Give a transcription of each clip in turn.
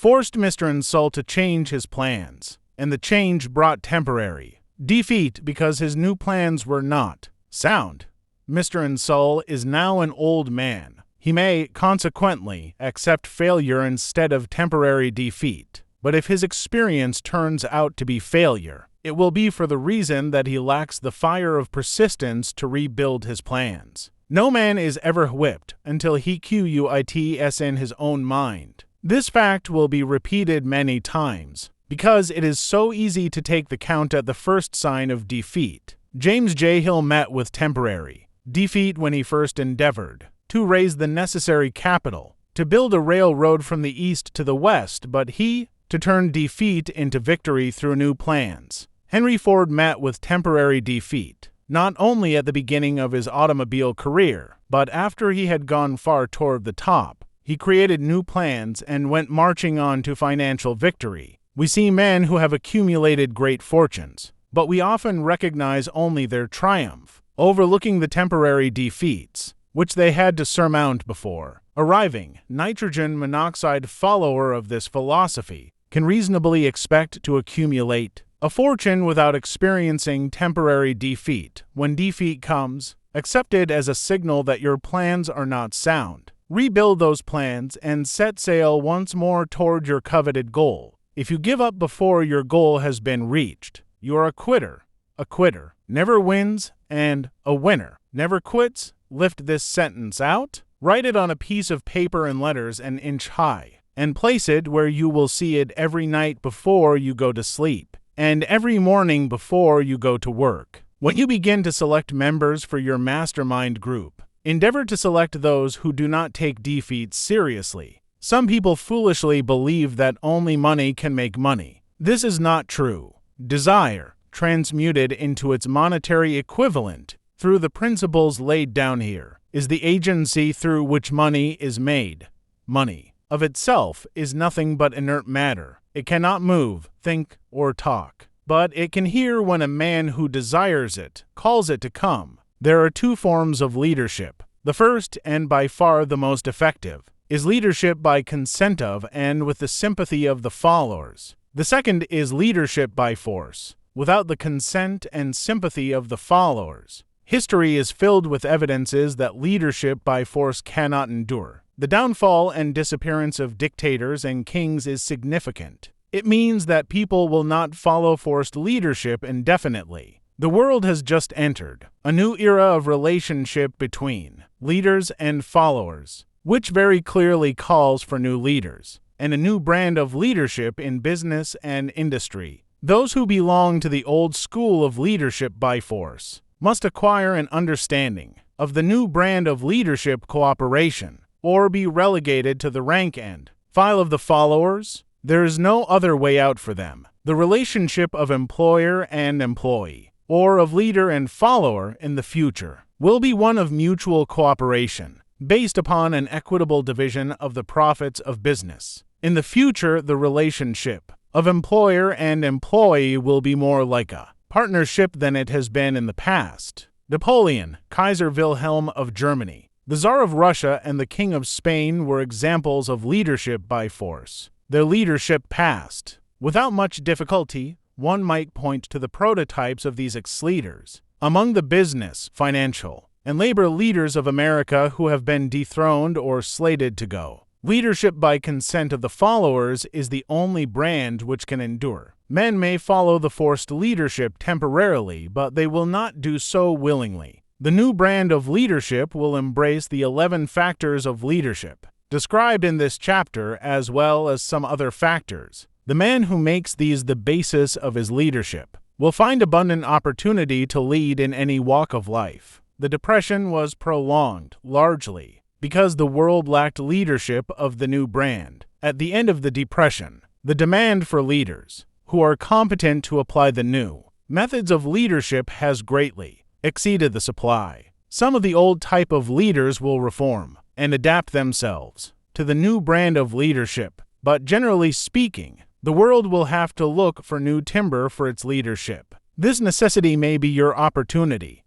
forced Mr. Sol to change his plans, and the change brought temporary defeat because his new plans were not sound. Mr. Sol is now an old man. He may, consequently, accept failure instead of temporary defeat. But if his experience turns out to be failure, it will be for the reason that he lacks the fire of persistence to rebuild his plans. No man is ever whipped until he quits in his own mind. This fact will be repeated many times, because it is so easy to take the count at the first sign of defeat. James J. Hill met with temporary defeat when he first endeavored to raise the necessary capital to build a railroad from the east to the west, but to turn defeat into victory through new plans. Henry Ford met with temporary defeat, not only at the beginning of his automobile career, but after he had gone far toward the top. He created new plans and went marching on to financial victory. We see men who have accumulated great fortunes, but we often recognize only their triumph, overlooking the temporary defeats which they had to surmount before arriving. Nitrogen monoxide follower of this philosophy can reasonably expect to accumulate a fortune without experiencing temporary defeat. When defeat comes, accept it as a signal that your plans are not sound. Rebuild those plans and set sail once more toward your coveted goal. If you give up before your goal has been reached, you are a quitter. A quitter never wins, and a winner never quits. Lift this sentence out, write it on a piece of paper in letters an inch high, and place it where you will see it every night before you go to sleep, and every morning before you go to work. When you begin to select members for your mastermind group, endeavor to select those who do not take defeat seriously. Some people foolishly believe that only money can make money. This is not true. Desire, transmuted into its monetary equivalent through the principles laid down here, is the agency through which money is made. Money, of itself, is nothing but inert matter. It cannot move, think, or talk, but it can hear when a man who desires it calls it to come. There are two forms of leadership. The first, and by far the most effective, is leadership by consent of and with the sympathy of the followers. The second is leadership by force, without the consent and sympathy of the followers. History is filled with evidences that leadership by force cannot endure. The downfall and disappearance of dictators and kings is significant. It means that people will not follow forced leadership indefinitely. The world has just entered a new era of relationship between leaders and followers, which very clearly calls for new leaders and a new brand of leadership in business and industry. Those who belong to the old school of leadership by force must acquire an understanding of the new brand of leadership cooperation, or be relegated to the rank and file of the followers. There is no other way out for them. The relationship of employer and employee, or of leader and follower in the future, will be one of mutual cooperation, based upon an equitable division of the profits of business. In the future, the relationship of employer and employee will be more like a partnership than it has been in the past. Napoleon, Kaiser Wilhelm of Germany, the Tsar of Russia, and the King of Spain were examples of leadership by force. Their leadership passed. Without much difficulty, one might point to the prototypes of these ex-leaders among the business, financial, and labor leaders of America who have been dethroned or slated to go. Leadership by consent of the followers is the only brand which can endure. Men may follow the forced leadership temporarily, but they will not do so willingly. The new brand of leadership will embrace the 11 factors of leadership described in this chapter, as well as some other factors. The man who makes these the basis of his leadership will find abundant opportunity to lead in any walk of life. The Depression was prolonged, largely, because the world lacked leadership of the new brand. At the end of the Depression, the demand for leaders who are competent to apply the new methods of leadership has greatly exceeded the supply. Some of the old type of leaders will reform and adapt themselves to the new brand of leadership, but generally speaking, the world will have to look for new timber for its leadership. This necessity may be your opportunity.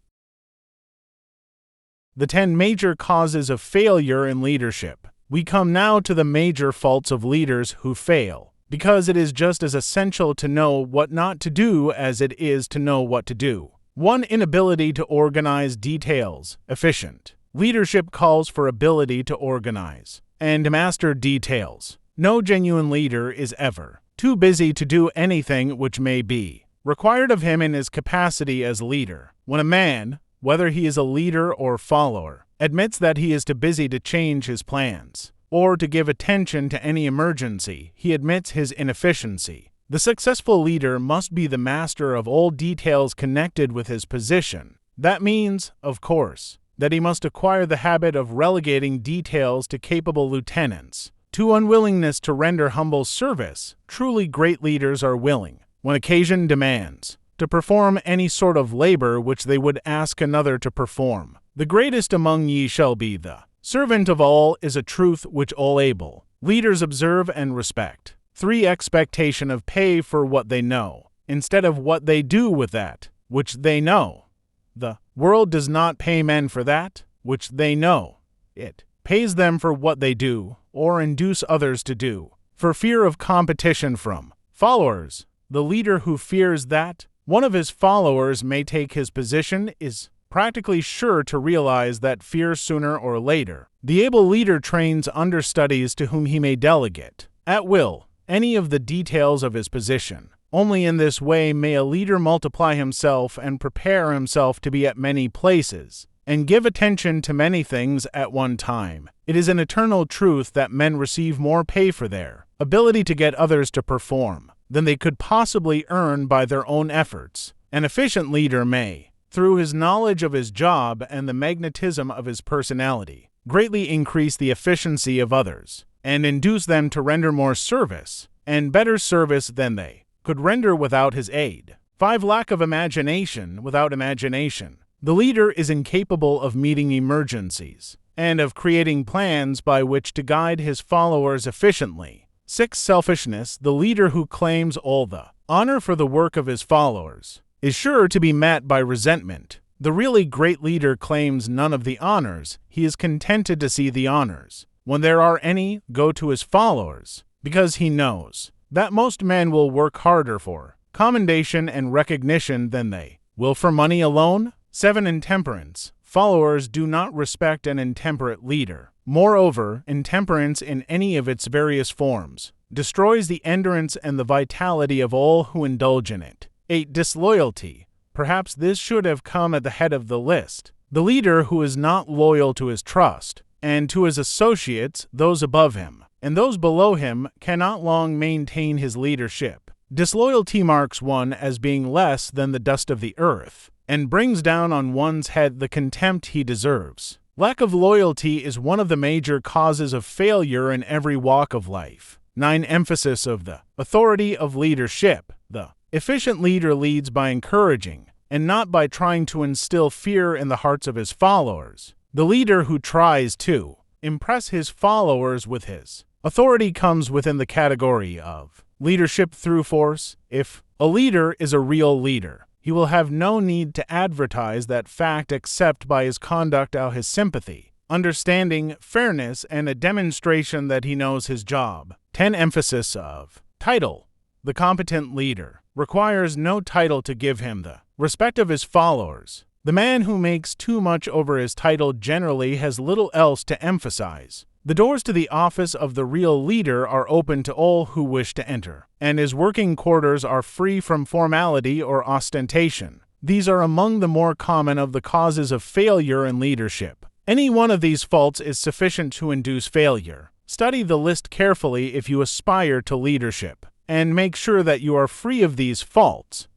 The 10 major causes of failure in leadership. We come now to the major faults of leaders who fail, because it is just as essential to know what not to do as it is to know what to do. 1. Inability to organize details. Efficient leadership calls for ability to organize and master details. No genuine leader is ever too busy to do anything which may be required of him in his capacity as leader. When a man, whether he is a leader or follower, admits that he is too busy to change his plans or to give attention to any emergency, he admits his inefficiency. The successful leader must be the master of all details connected with his position. That means, of course, that he must acquire the habit of relegating details to capable lieutenants. 2. Unwillingness to render humble service. Truly great leaders are willing, when occasion demands, to perform any sort of labor which they would ask another to perform. The greatest among ye shall be the servant of all is a truth which all able leaders observe and respect. 3. Expectation of pay for what they know, instead of what they do with that which they know. The world does not pay men for that which they know. It pays them for what they do, or induce others to do, for fear of competition from followers. The leader who fears that one of his followers may take his position is practically sure to realize that fear sooner or later. The able leader trains understudies to whom he may delegate, at will, any of the details of his position. Only in this way may a leader multiply himself and prepare himself to be at many places, and give attention to many things at one time. It is an eternal truth that men receive more pay for their ability to get others to perform than they could possibly earn by their own efforts. An efficient leader may, through his knowledge of his job and the magnetism of his personality, greatly increase the efficiency of others, and induce them to render more service, and better service than they could render without his aid. 5. Lack of imagination. Without imagination, the leader is incapable of meeting emergencies, and of creating plans by which to guide his followers efficiently. 6. Selfishness. The leader who claims all the honor for the work of his followers is sure to be met by resentment. The really great leader claims none of the honors. He is contented to see the honors, when there are any, go to his followers, because he knows that most men will work harder for commendation and recognition than they will for money alone. 7. Intemperance. Followers do not respect an intemperate leader. Moreover, intemperance in any of its various forms destroys the endurance and the vitality of all who indulge in it. 8. Disloyalty. Perhaps this should have come at the head of the list. The leader who is not loyal to his trust and to his associates, those above him, and those below him, cannot long maintain his leadership. Disloyalty marks one as being less than the dust of the earth, and brings down on one's head the contempt he deserves. Lack of loyalty is one of the major causes of failure in every walk of life. 9. Emphasis of the authority of leadership. The efficient leader leads by encouraging, and not by trying to instill fear in the hearts of his followers. The leader who tries to impress his followers with his authority comes within the category of leadership through force. If a leader is a real leader, he will have no need to advertise that fact except by his conduct out his sympathy, understanding, fairness, and a demonstration that he knows his job. 10. Emphasis of title. The competent leader requires no title to give him the respect of his followers. The man who makes too much over his title generally has little else to emphasize. The doors to the office of the real leader are open to all who wish to enter, and his working quarters are free from formality or ostentation. These are among the more common of the causes of failure in leadership. Any one of these faults is sufficient to induce failure. Study the list carefully if you aspire to leadership, and make sure that you are free of these faults.